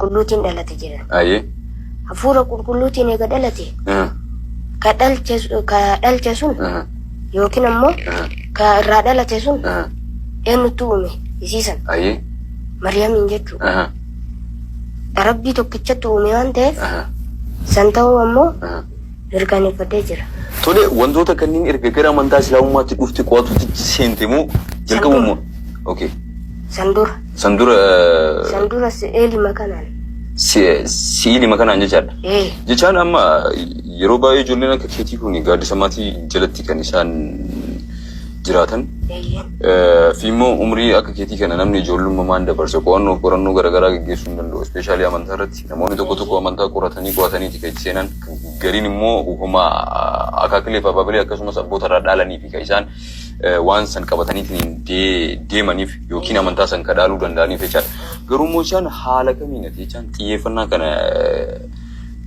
qulqulluutiin dhalate jedhan. Aye. Hafuura qulqulluutiin eega dhalate. Ka dhalche sun yookiin ammoo ka irraa dhalate sun eenyutu uume isiisan. Aye. Mariyamiin jechuudha. Rabbii tokkichatu uume waan ta'eef san ta'uu ammoo mirkaneeffadhee jira. Tole wantoota kanneen erga gara amantaa Islaamummaatti dhufte qo'atuutti seente moo jalqabu moo? Okay. Sandura si'eeli makanaan. Si'eeli makanaan jechaadha. Jechaan amma yeroo baay'ee ijoolleen akka keetii kun gaaddisa maatii jalatti kan isaan jiraatan. Fi immoo umrii akka keetii kana namni ijoollummaan dabarsa qorannoo garaagaraa gaggeessuu hin danda'u. Ispeeshaalii amantaa irratti namoonni tokko amantaa qoratanii qo'ataniiti kan seenan. Gariin immoo uumama akaakilee fi abaabilee akkasumas abboota irraa dhaalanii fi kan isaan waan san qabataniitiin deemaniif yookiin amantaa san kadhaaluu danda'aniif jechaadha. Garuu immoo isaan haala kamiin jechaan xiyyeeffannaa kana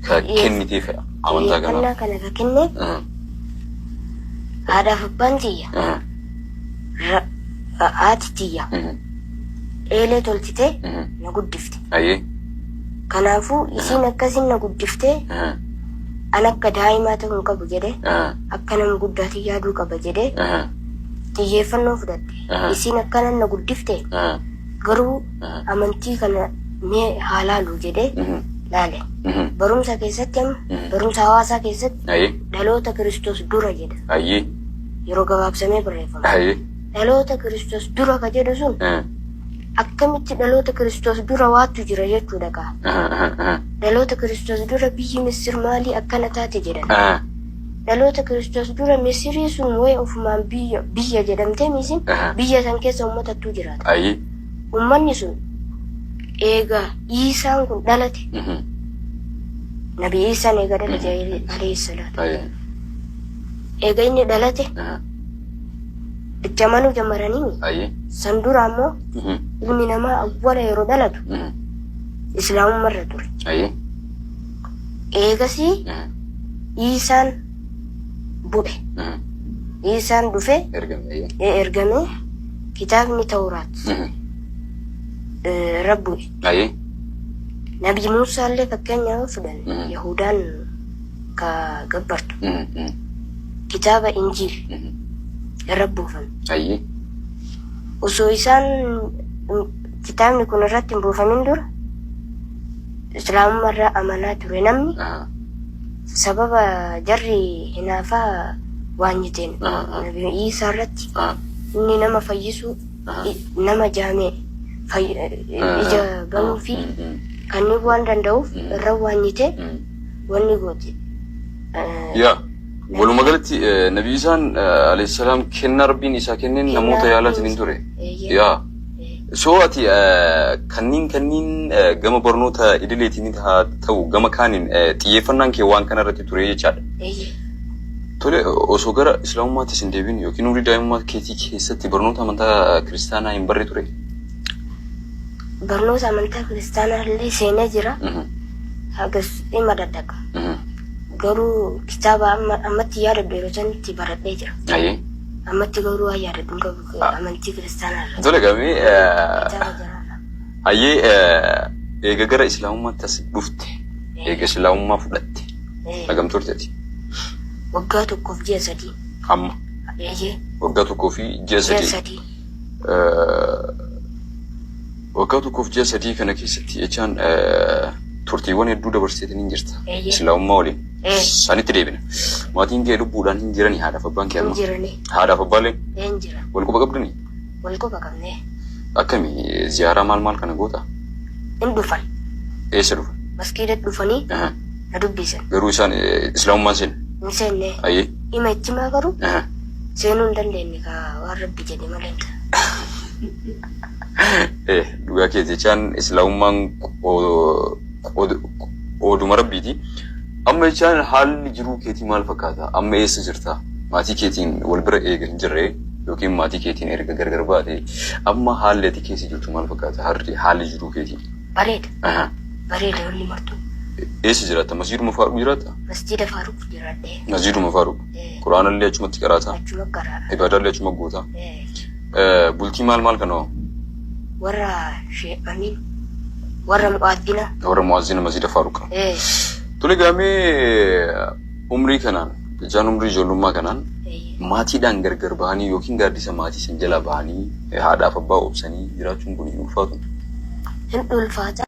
ka kenniteef amantaa kana. Xiyyeeffannaa kana ka kenneef haadhaaf abbaan tiyya. Haati tiyya. Eelee tolchitee na guddifte. Kanaafuu isiin akkasiin na guddiftee an akka daa'imaa ta'uu qabu jedhee akka nama guddaatii yaaduu qaba jedhee xiyyeeffannoo fudhatte. Isiin akkana na guddifte garuu amantii kana mee haa laaluu jedhee laale. Barumsa keessatti barumsa hawaasaa keessatti dhaloota Kiristoos dura jedha. Yeroo gabaabsamee barreeffama. Dhaloota Kiristoos dura ka jedhu sun akkamitti dhaloota Kiristoos dura waatu jira jechuudha kaa. Dhaloota Kiristoos dura biyyi Misir maalii akkana taate jedhan. Dhaloota Kiristoos dura Misirii sun wayi ofumaan biyya jedhamtee misin biyya san keessa uummatattuu jiraata. Uummanni sun eega Iisaan kun dhalate. Nabi Iisaan eega dhalate alayhi salaatu. Eega inni dhalate jamanuu jamaranii san dura ammoo ilmi namaa awwala yeroo dhalatu islaamummaarra ture. Eegasii Iisaan bu'e. Iisaan dhufe ergame kitaabni Tawraat rabbu'e. Nabi Muusaa illee fakkeenyaaf fudhan Yahudaan ka gabbartu kitaaba Injiil rabbuufan. Osoo isaan kitaabni kun irratti hin buufamin dura islaamummaarraa amanaa ture namni sababa jarri hinaafaa waanyiteen Nabi Iisaa irratti inni nama fayyisuu nama jaamee ija banuu fi kanneen waan danda'uuf irra waanyitee wanni goote. Walumaa galatti Nabi Iisaan alayhi salaam kennaa rabbiin isaa kenneen namoota yaalatiin hin ture. So ati kanniin gama barnoota idileetiin haa ta'u gama kaaniin xiyyeeffannaan kee waan kana irratti ture jechaadha. Tole osoo gara islaamummaatti sin deebiin yookiin umrii daa'imummaa keetii keessatti barnoota amantaa kiristaanaa hin barre ture? Barnoota amantaa kiristaanaa illee seenee jira. Hagas dhimma daddaqa. Garuu kitaaba ammatti yaadadhu yeroo sanitti baradhee jira. Ammatti garuu waan yaadadhu qabu amantii kiristaanaa irra. Tole gamee eega gara islaamummaatti as dhufte eega islaamummaa fudhatte hagam turteeti? Waggaa tokkoof ji'a sadii. Amma? Waggaa tokkoof ji'a sadii. Waggaa tokkoof ji'a sadii kana keessatti jechaan turtiiwwan hedduu dabarseetanii jirta. Islaamummaa waliin. Sanitti deebina. Maatiin kee lubbuudhaan hin jiranii haadhaaf abbaan kee amma? Hin jiranii. Haadhaaf abbaallee? Hin jira. Wal quba qabdanii? Wal quba qabnee. Akkamii ziyaaraa maal kana goota? Hin dhufan. Eessa dhufan? Maskiida dhufanii na dubbisan. Garuu isaan islaamummaan seenu? Hin seenne. Hima itti maa garuu seenuu hin dandeenye kaa waan rabbi jedhe malee. Dhugaa kee jechaan islaamummaan qooduma rabbiiti. Amma jechaan haalli jiruu keetii maal fakkaata? Amma eessa jirta? Maatii keetiin wal bira eega hin jirre yookiin maatii keetiin erga gargar baate amma haalli ati keessa jirtu maal fakkaata? Haalli jiruu keetii? Bareeda. Bareeda walli martu. Eessa jiraata? Masjiiduma Faaruq jiraata? Masjiida Faaruq jiraadhee. Masjiiduma Faaruq. Quraanallee achumatti qaraata? Achuma qaraata. Ibaadaallee achuma goota? Bultii maal kana? Warra Sheekh Amiin. warra mu'azzina masjida Faaruqa. Tole gaamee umrii kanaan jaan umrii ijoollummaa kanaan maatiidhaan gargar bahanii yookiin gaaddisa maatii san jala bahanii haadhaaf abbaa obsanii jiraachuun kun hin ulfaatu. Hin ulfaata.